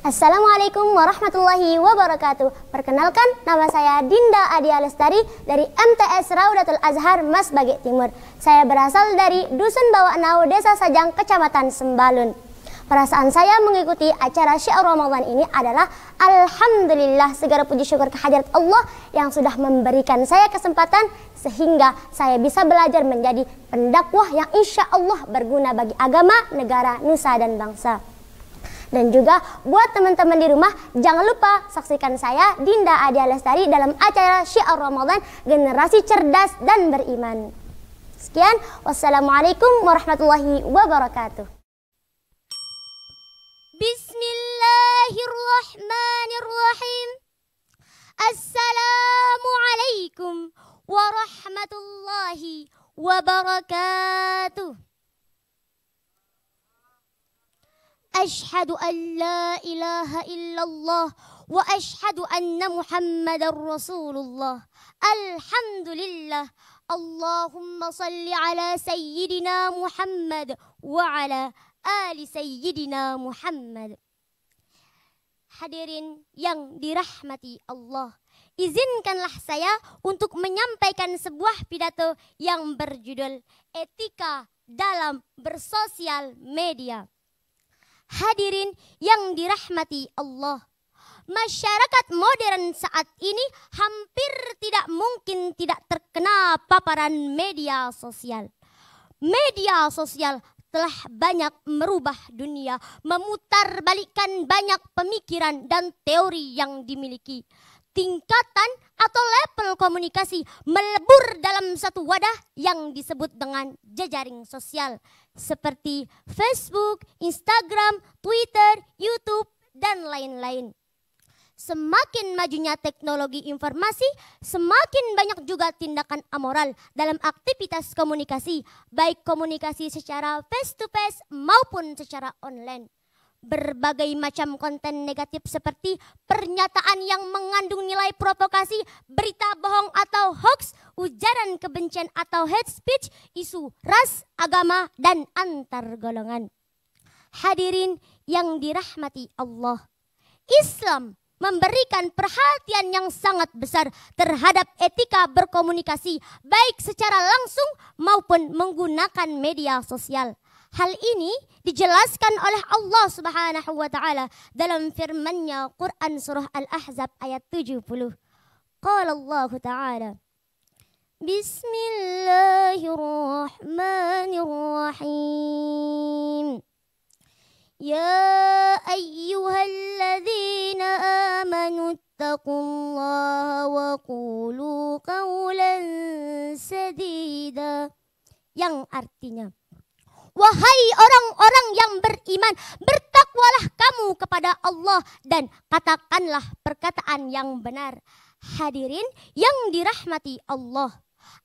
Assalamualaikum warahmatullahi wabarakatuh. Perkenalkan, nama saya Dinda Adia Lestari dari MTS Raudatul Azhar Mas Bagik Timur. Saya berasal dari Dusun Bawah Nau, Desa Sajang, Kecamatan Sembalun. Perasaan saya mengikuti acara Syiar Ramadan ini adalah alhamdulillah, segala puji syukur kehadirat Allah yang sudah memberikan saya kesempatan sehingga saya bisa belajar menjadi pendakwah yang insya Allah berguna bagi agama, negara, nusa dan bangsa. Dan juga buat teman-teman di rumah, jangan lupa saksikan saya Dinda Adia Lestari dalam acara Syiar Ramadan Generasi Cerdas dan Beriman. Sekian, wassalamualaikum warahmatullahi wabarakatuh. Bismillahirrahmanirrahim. Assalamualaikum warahmatullahi wabarakatuh. Asyhadu an la ilaha illallah wa asyhadu anna Muhammadar Rasulullah. Alhamdulillah. Allahumma salli ala sayyidina Muhammad wa ala ali sayyidina Muhammad. Hadirin yang dirahmati Allah, izinkanlah saya untuk menyampaikan sebuah pidato yang berjudul Etika dalam Bersosial Media. Hadirin yang dirahmati Allah, masyarakat modern saat ini hampir tidak mungkin tidak terkena paparan media sosial. Media sosial telah banyak merubah dunia, memutarbalikkan banyak pemikiran dan teori yang dimiliki. Tingkatan atau level komunikasi melebur dalam satu wadah yang disebut dengan jejaring sosial seperti Facebook, Instagram, Twitter, YouTube, dan lain-lain. Semakin majunya teknologi informasi, semakin banyak juga tindakan amoral dalam aktivitas komunikasi, baik komunikasi secara face-to-face maupun secara online. Berbagai macam konten negatif seperti pernyataan yang mengandung nilai provokasi, berita bohong atau hoax, ujaran kebencian atau hate speech, isu ras, agama, dan antar golongan. Hadirin yang dirahmati Allah, Islam memberikan perhatian yang sangat besar terhadap etika berkomunikasi, baik secara langsung maupun menggunakan media sosial. Hal ini dijelaskan oleh Allah Subhanahu wa taala dalam firman-Nya Quran surah Al-Ahzab ayat 70. Qala Allah taala, Bismillahirrahmanirrahim. Ya ayyuhalladzina amanu taqullaha wa qulu qawlan sadida, yang artinya, wahai orang-orang yang beriman, bertakwalah kamu kepada Allah dan katakanlah perkataan yang benar. Hadirin yang dirahmati Allah,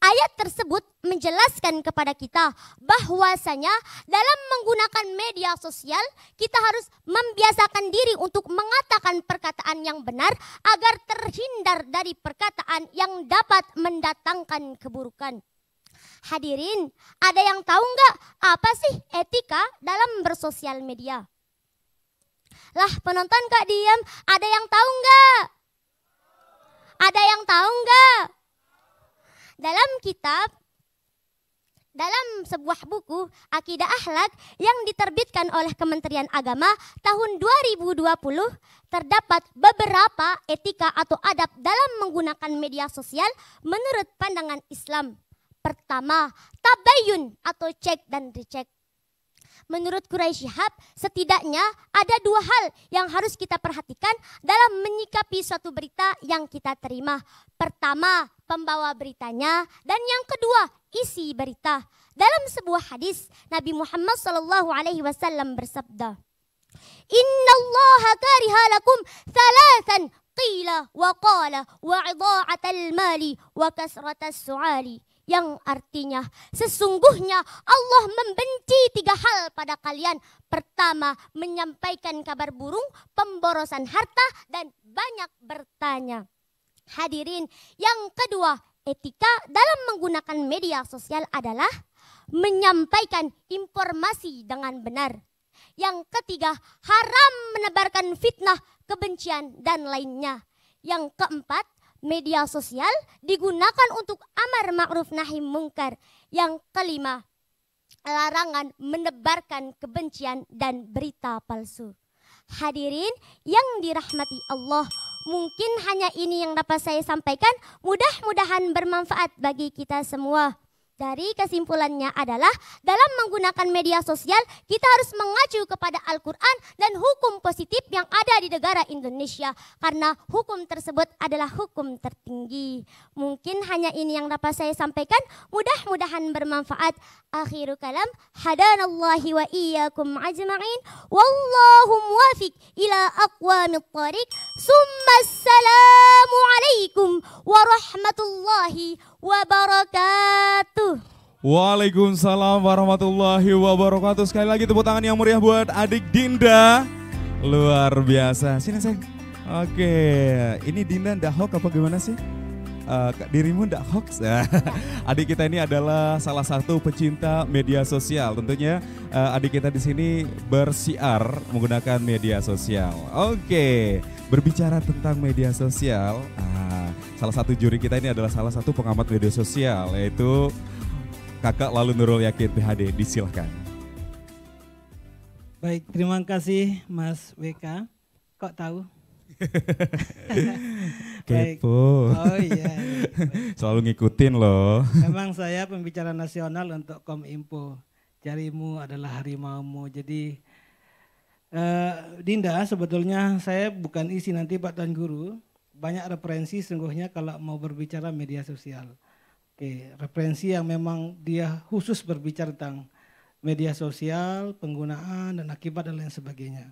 ayat tersebut menjelaskan kepada kita bahwasanya dalam menggunakan media sosial kita harus membiasakan diri untuk mengatakan perkataan yang benar agar terhindar dari perkataan yang dapat mendatangkan keburukan. Hadirin, ada yang tahu nggak apa sih etika dalam bersosial media? Lah, penonton Kak diam. Ada yang tahu nggak? Ada yang tahu nggak? Dalam sebuah buku Akidah Akhlak yang diterbitkan oleh Kementerian Agama tahun 2020, terdapat beberapa etika atau adab dalam menggunakan media sosial menurut pandangan Islam. Pertama, tabayun atau cek dan recheck. Menurut Quraisy Shihab, setidaknya ada dua hal yang harus kita perhatikan dalam menyikapi suatu berita yang kita terima. Pertama, pembawa beritanya, dan yang kedua, isi berita. Dalam sebuah hadis, Nabi Muhammad SAW bersabda, Innallaha kariha lakum thalathan qila wa qala wa idha'atal mali wa kasratas su'ali. Yang artinya, sesungguhnya Allah membenci tiga hal pada kalian. Pertama, menyampaikan kabar burung, pemborosan harta, dan banyak bertanya. Hadirin, yang kedua, etika dalam menggunakan media sosial adalah menyampaikan informasi dengan benar. Yang ketiga, haram menebarkan fitnah, kebencian, dan lainnya. Yang keempat, media sosial digunakan untuk amar ma'ruf nahi mungkar. Yang kelima, larangan menebarkan kebencian dan berita palsu. Hadirin yang dirahmati Allah, mungkin hanya ini yang dapat saya sampaikan. Mudah-mudahan bermanfaat bagi kita semua. Dari kesimpulannya adalah dalam menggunakan media sosial kita harus mengacu kepada Al-Quran dan hukum positif yang ada di negara Indonesia. Karena hukum tersebut adalah hukum tertinggi. Mungkin hanya ini yang dapat saya sampaikan. Mudah-mudahan bermanfaat. Akhiru kalam. Hadanallahi wa iyyakum ajma'in. Wallahu muwafiq ila aqwamit thariq. Summassalamu alaikum warahmatullahi wabarakatuh. Waalaikumsalam warahmatullahi wabarakatuh. Sekali lagi tepuk tangan yang meriah buat adik Dinda. Luar biasa. Sini sayang. Oke, ini Dinda ndak hoax apa gimana sih? Dirimu ndak hoax? Adik kita ini adalah salah satu pecinta media sosial. Tentunya adik kita di sini bersiar menggunakan media sosial. Oke, berbicara tentang media sosial, salah satu juri kita ini adalah salah satu pengamat media sosial, yaitu Kakak Lalu Nurul Yakin PhD. Disilahkan. Baik, terima kasih Mas WK. Kok tahu? Kepo. Oh iya. Selalu ngikutin loh. Memang saya pembicara nasional untuk Kominfo. Jarimu adalah harimaumu. Jadi Dinda, sebetulnya saya bukan isi nanti Pak Tuan Guru. Banyak referensi sungguhnya kalau mau berbicara media sosial. Oke, referensi yang memang dia khusus berbicara tentang media sosial, penggunaan dan akibat dan lain sebagainya.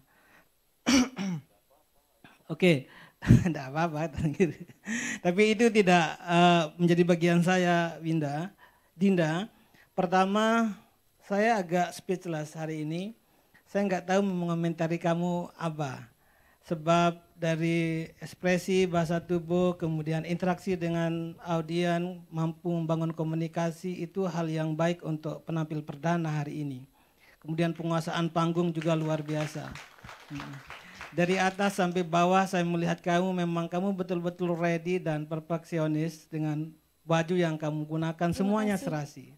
Oke, tidak apa-apa. Tapi itu tidak menjadi bagian saya, Dinda. Pertama, saya agak speechless hari ini. Saya nggak tahu mengomentari kamu apa. Sebab dari ekspresi bahasa tubuh, kemudian interaksi dengan audien, mampu membangun komunikasi, itu hal yang baik untuk penampil perdana hari ini. Kemudian penguasaan panggung juga luar biasa. Dari atas sampai bawah saya melihat kamu, memang kamu betul-betul ready dan perfeksionis dengan baju yang kamu gunakan, semuanya serasi.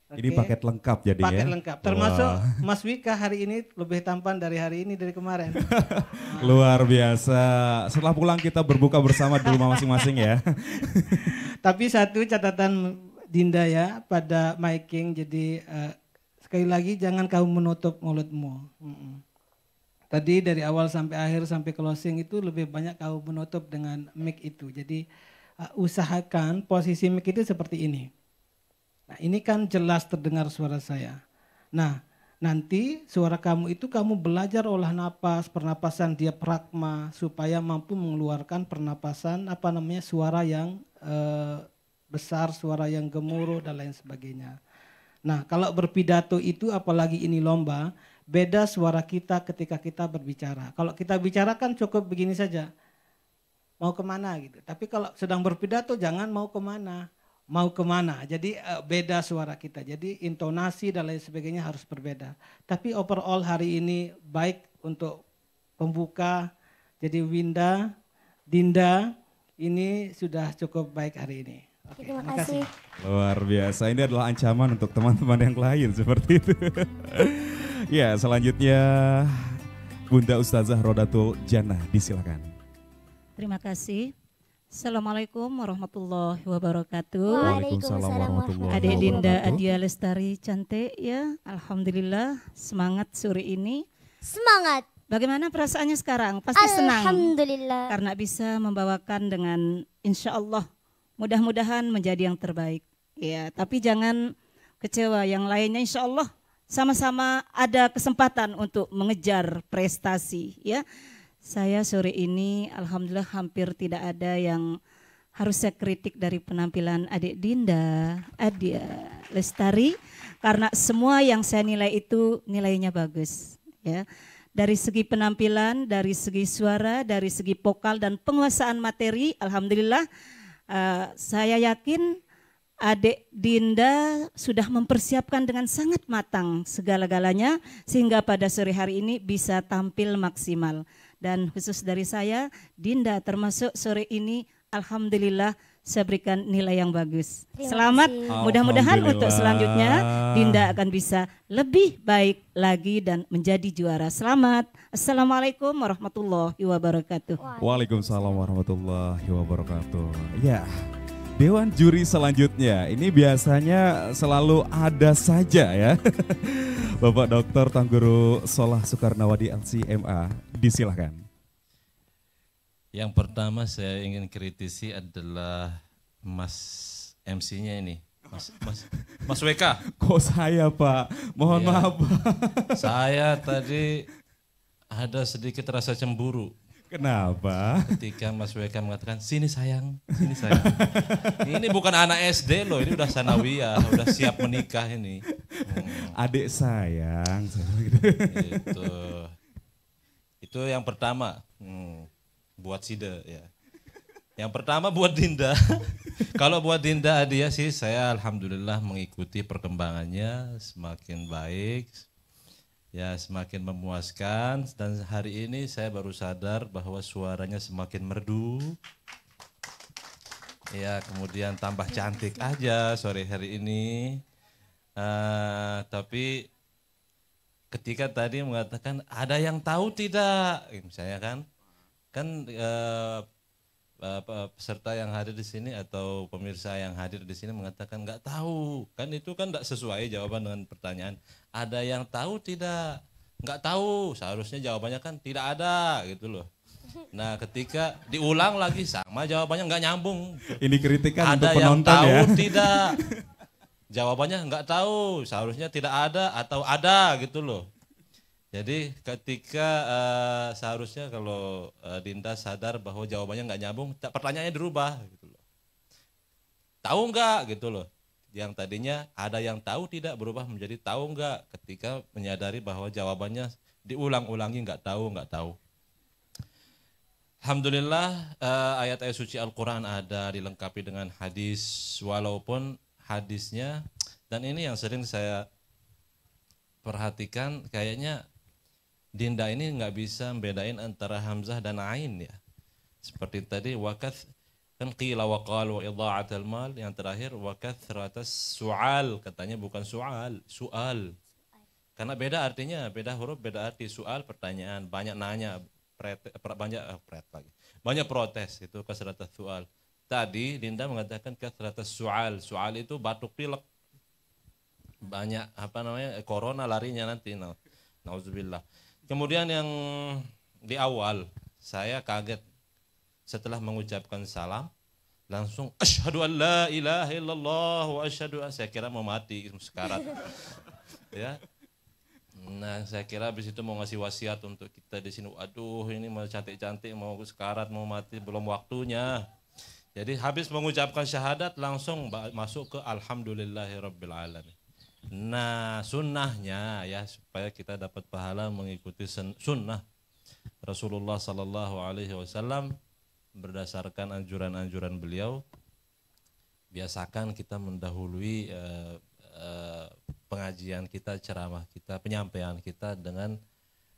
Ini paket lengkap jadi ya? Paket lengkap, termasuk Mas Wika hari ini lebih tampan dari hari ini, dari kemarin. Luar biasa, setelah pulang kita berbuka bersama di rumah masing-masing ya. Tapi satu catatan Dinda ya pada miking, jadi sekali lagi jangan kamu menutup mulutmu. Tadi dari awal sampai akhir sampai closing itu lebih banyak kamu menutup dengan mic itu. Jadi usahakan posisi mic itu seperti ini. Nah ini kan jelas terdengar suara saya. Nah nanti suara kamu itu kamu belajar olah napas, pernapasan diafragma supaya mampu mengeluarkan pernapasan suara yang besar, suara yang gemuruh dan lain sebagainya. Nah kalau berpidato itu apalagi ini lomba, beda suara kita ketika kita berbicara. Kalau kita bicara kan cukup begini saja, mau kemana gitu. Tapi kalau sedang berpidato jangan mau kemana. Jadi beda suara kita. Jadi intonasi dan lain sebagainya harus berbeda. Tapi overall hari ini baik untuk pembuka. Jadi Dinda ini sudah cukup baik hari ini. Oke, terima kasih. Luar biasa. Ini adalah ancaman untuk teman-teman yang lain seperti itu. Ya, selanjutnya Bunda Ustazah Rodatul Jannah, disilakan. Terima kasih. Assalamualaikum warahmatullahi wabarakatuh. Waalaikumsalam warahmatullahi wabarakatuh. Adik Dinda Adia Lestari cantik ya. Alhamdulillah semangat sore ini. Semangat. Bagaimana perasaannya sekarang? Pasti senang. Alhamdulillah. Karena bisa membawakan dengan insya Allah mudah-mudahan menjadi yang terbaik. Ya, tapi jangan kecewa, yang lainnya insya Allah sama-sama ada kesempatan untuk mengejar prestasi ya. Saya sore ini alhamdulillah hampir tidak ada yang harus saya kritik dari penampilan adik Dinda Adia Lestari, karena semua yang saya nilai itu nilainya bagus ya. Dari segi penampilan, dari segi suara, dari segi vokal dan penguasaan materi, alhamdulillah saya yakin adik Dinda sudah mempersiapkan dengan sangat matang segala-galanya sehingga pada sore hari ini bisa tampil maksimal. Dan khusus dari saya, Dinda termasuk sore ini alhamdulillah saya berikan nilai yang bagus. Terima Selamat, kasih. mudah-mudahan untuk Alhamdulillah. selanjutnya Dinda akan bisa lebih baik lagi dan menjadi juara. Selamat. Assalamualaikum warahmatullahi wabarakatuh. Waalaikumsalam warahmatullahi wabarakatuh. Ya, Dewan Juri selanjutnya ini biasanya selalu ada saja ya. Bapak Dr. Tangguru Solah Soekarnawadi LCMA, disilahkan. Yang pertama saya ingin kritisi adalah Mas MC-nya ini, Mas WK. Kok saya Pak? Mohon Iya. maaf Pak. Saya tadi ada sedikit rasa cemburu Kenapa? ketika Mas WK mengatakan sini sayang, sini sayang. Ini bukan anak SD loh, ini udah sanawiyah, udah siap menikah ini. Adik sayang. Itu. Itu yang pertama. Buat Sida ya. Yang pertama buat Dinda. Kalau buat Dinda hadiah sih saya alhamdulillah mengikuti perkembangannya semakin baik. Ya semakin memuaskan dan hari ini saya baru sadar bahwa suaranya semakin merdu. Ya kemudian tambah cantik aja sore hari ini. Tapi ketika tadi mengatakan ada yang tahu tidak, misalnya kan peserta yang hadir di sini atau pemirsa yang hadir di sini mengatakan nggak tahu, kan itu kan nggak sesuai jawaban dengan pertanyaan. Ada yang tahu tidak? Nggak tahu, seharusnya jawabannya kan tidak ada gitu loh. Nah ketika diulang lagi sama jawabannya nggak nyambung. Ini kritikan untuk Ada yang penonton tahu ya. tidak? Jawabannya nggak tahu, seharusnya tidak ada atau ada gitu loh. Jadi ketika seharusnya kalau Dinda sadar bahwa jawabannya nggak nyambung, pertanyaannya dirubah gitu loh. Tahu nggak gitu loh. Yang tadinya ada yang tahu tidak berubah menjadi tahu nggak ketika menyadari bahwa jawabannya diulang-ulangi nggak tahu. Alhamdulillah ayat-ayat suci Al-Quran ada dilengkapi dengan hadis walaupun hadisnya dan ini yang sering saya perhatikan kayaknya Dinda ini nggak bisa membedain antara hamzah dan ain ya. Seperti tadi wakath kan qila wa qal wa idha'atul mal, yang terakhir wakathratas su'al, katanya bukan su'al. Karena beda artinya, beda huruf, beda arti. Su'al pertanyaan, banyak nanya, banyak protes, itu kasratas su'al. Tadi Dinda mengatakan kasratas su'al. Su'al itu batuk pilek. Banyak corona larinya nanti. Nauzubillah. Kemudian yang di awal saya kaget setelah mengucapkan salam langsung asyhadu an la ilaha illallah wa asyhadu saya kira mau mati sekarat. Ya. Nah, saya kira habis itu mau ngasih wasiat untuk kita di sini. Aduh, ini mau cantik-cantik mau sekarat mau mati belum waktunya. Jadi habis mengucapkan syahadat langsung masuk ke alhamdulillahirabbil alamin. Nah sunnahnya ya supaya kita dapat pahala mengikuti sunnah Rasulullah Sallallahu Alaihi Wasallam berdasarkan anjuran-anjuran beliau, biasakan kita mendahului pengajian kita, ceramah kita, penyampaian kita dengan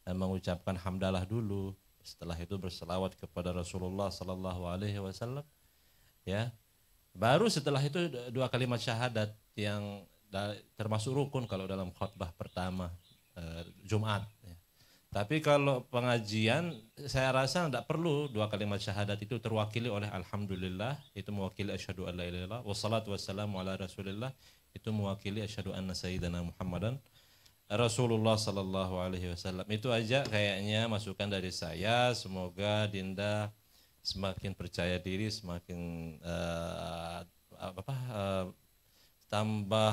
mengucapkan hamdalah dulu. Setelah itu berselawat kepada Rasulullah Sallallahu Alaihi Wasallam, ya. Baru setelah itu 2 kalimat syahadat yang termasuk rukun kalau dalam khutbah pertama Jumat. Ya. Tapi kalau pengajian saya rasa tidak perlu 2 kalimat syahadat itu terwakili oleh alhamdulillah, itu mewakili asyhadu an la ilaha illallah wassalatu wassalamu ala rasulillah, itu mewakili asyhadu anna sayyidana Muhammadan Rasulullah sallallahu alaihi wasallam. Itu aja kayaknya masukan dari saya. Semoga Dinda semakin percaya diri, semakin tambah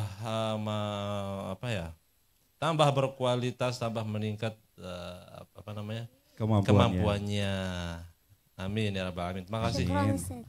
berkualitas, tambah meningkat kemampuannya. Amin ya rabbal alamin. Terima kasih. Syukran, Ustaz.